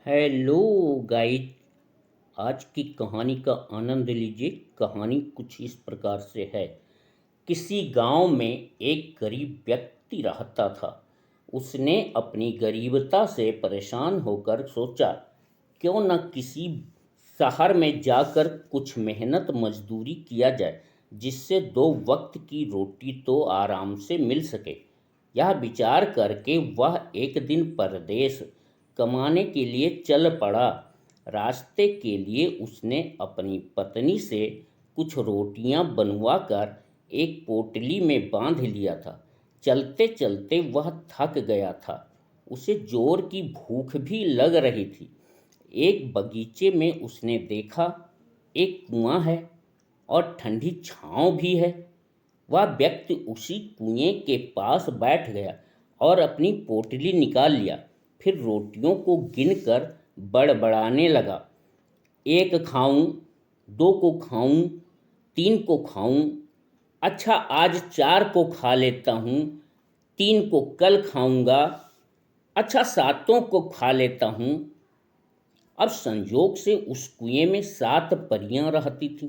Hello guys. आज की कहानी का आनंद लीजिए। कहानी कुछ इस प्रकार से है। किसी गांव में एक गरीब व्यक्ति रहता था। उसने अपनी गरीबता से परेशान होकर सोचा, क्यों न किसी शहर में जाकर कुछ मेहनत मजदूरी किया जाए, जिससे दो वक्त की रोटी तो आराम से मिल सके। यह विचार करके वह एक दिन परदेश कमाने के लिए चल पड़ा। रास्ते के लिए उसने अपनी पत्नी से कुछ रोटियां बनवाकर एक पोटली में बांध लिया था। चलते चलते वह थक गया था। उसे जोर की भूख भी लग रही थी। एक बगीचे में उसने देखा, एक कुआं है और ठंडी छांव भी है। वह व्यक्ति उसी कुएं के पास बैठ गया और अपनी पोटली निकाल लिया। फिर रोटियों को गिनकर बड़बड़ाने लगा, एक खाऊं, दो को खाऊं, तीन को खाऊं, अच्छा आज चार को खा लेता हूँ, तीन को कल खाऊंगा, अच्छा सातों को खा लेता हूँ। अब संयोग से उस कुएं में 7 परियां रहती थीं।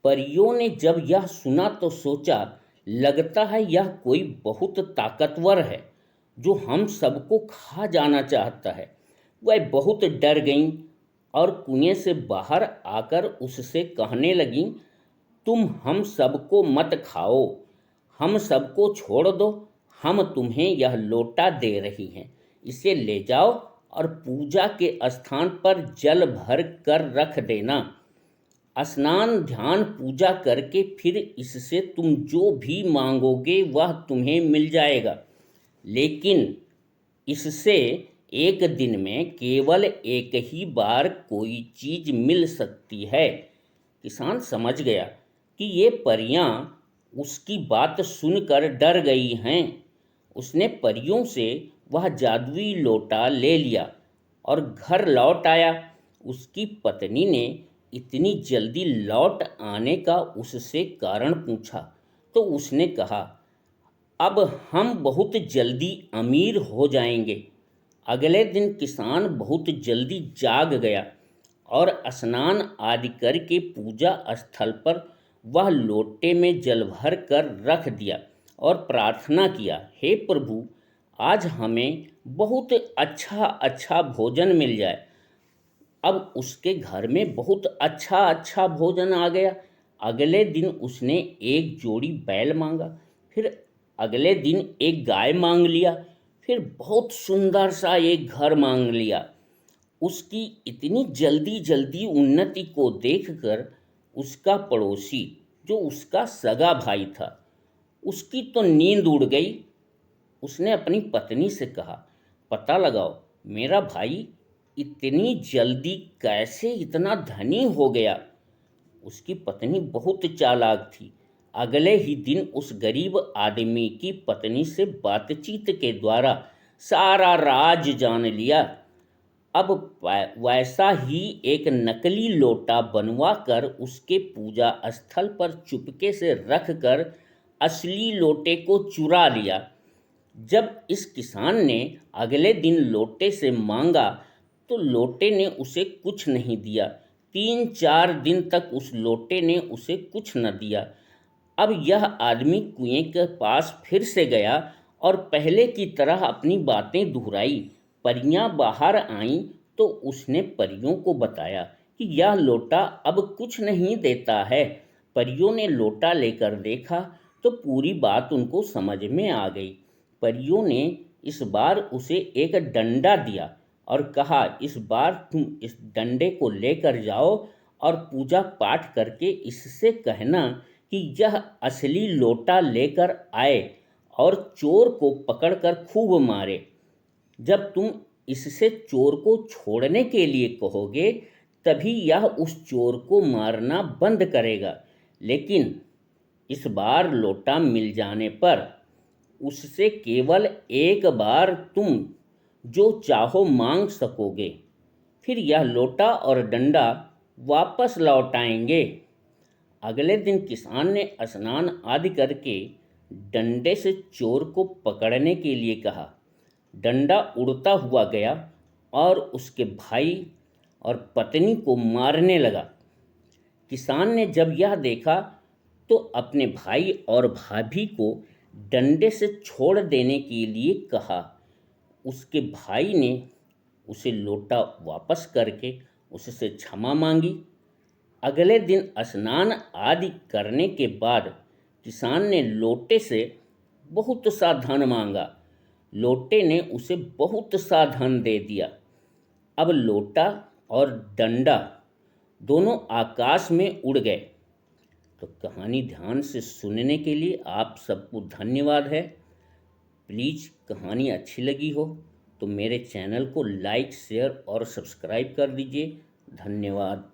परियों ने जब यह सुना तो सोचा, लगता है यह कोई बहुत ताकतवर है जो हम सबको खा जाना चाहता है। वह बहुत डर गईं और कुएं से बाहर आकर उससे कहने लगीं, तुम हम सबको मत खाओ, हम सबको छोड़ दो। हम तुम्हें यह लोटा दे रही हैं, इसे ले जाओ और पूजा के स्थान पर जल भर कर रख देना। स्नान ध्यान पूजा करके फिर इससे तुम जो भी मांगोगे वह तुम्हें मिल जाएगा। लेकिन इससे एक दिन में केवल एक ही बार कोई चीज मिल सकती है। किसान समझ गया कि ये परियां उसकी बात सुनकर डर गई हैं। उसने परियों से वह जादुई लोटा ले लिया और घर लौट आया। उसकी पत्नी ने इतनी जल्दी लौट आने का उससे कारण पूछा तो उसने कहा, अब हम बहुत जल्दी अमीर हो जाएंगे। अगले दिन किसान बहुत जल्दी जाग गया और स्नान आदि करके पूजा स्थल पर वह लोटे में जल भर कर रख दिया और प्रार्थना किया, हे प्रभु, आज हमें बहुत अच्छा अच्छा भोजन मिल जाए। अब उसके घर में बहुत अच्छा अच्छा भोजन आ गया। अगले दिन उसने एक जोड़ी बैल मांगा, फिर अगले दिन एक गाय मांग लिया, फिर बहुत सुंदर सा एक घर मांग लिया। उसकी इतनी जल्दी जल्दी उन्नति को देखकर उसका पड़ोसी, जो उसका सगा भाई था, उसकी तो नींद उड़ गई। उसने अपनी पत्नी से कहा, पता लगाओ मेरा भाई इतनी जल्दी कैसे इतना धनी हो गया। उसकी पत्नी बहुत चालाक थी। अगले ही दिन उस गरीब आदमी की पत्नी से बातचीत के द्वारा सारा राज जान लिया। अब वैसा ही एक नकली लोटा बनवा कर उसके पूजा स्थल पर चुपके से रख कर असली लोटे को चुरा लिया। जब इस किसान ने अगले दिन लोटे से मांगा तो लोटे ने उसे कुछ नहीं दिया। 3-4 दिन तक उस लोटे ने उसे कुछ न दिया। अब यह आदमी कुएं के पास फिर से गया और पहले की तरह अपनी बातें दोहराई। परियां बाहर आईं तो उसने परियों को बताया कि यह लोटा अब कुछ नहीं देता है। परियों ने लोटा लेकर देखा तो पूरी बात उनको समझ में आ गई। परियों ने इस बार उसे एक डंडा दिया और कहा, इस बार तुम इस डंडे को लेकर जाओ और पूजा पाठ करके इससे कहना कि यह असली लोटा लेकर आए और चोर को पकड़कर खूब मारे। जब तुम इससे चोर को छोड़ने के लिए कहोगे तभी यह उस चोर को मारना बंद करेगा। लेकिन इस बार लोटा मिल जाने पर उससे केवल एक बार तुम जो चाहो मांग सकोगे, फिर यह लोटा और डंडा वापस लौट आएंगे। अगले दिन किसान ने स्नान आदि करके डंडे से चोर को पकड़ने के लिए कहा। डंडा उड़ता हुआ गया और उसके भाई और पत्नी को मारने लगा। किसान ने जब यह देखा तो अपने भाई और भाभी को डंडे से छोड़ देने के लिए कहा। उसके भाई ने उसे लोटा वापस करके उससे क्षमा मांगी। अगले दिन स्नान आदि करने के बाद किसान ने लोटे से बहुत सा धन मांगा। लोटे ने उसे बहुत सा धन दे दिया। अब लोटा और डंडा दोनों आकाश में उड़ गए। तो कहानी ध्यान से सुनने के लिए आप सबको धन्यवाद है। प्लीज़ कहानी अच्छी लगी हो तो मेरे चैनल को लाइक, शेयर और सब्सक्राइब कर दीजिए। धन्यवाद।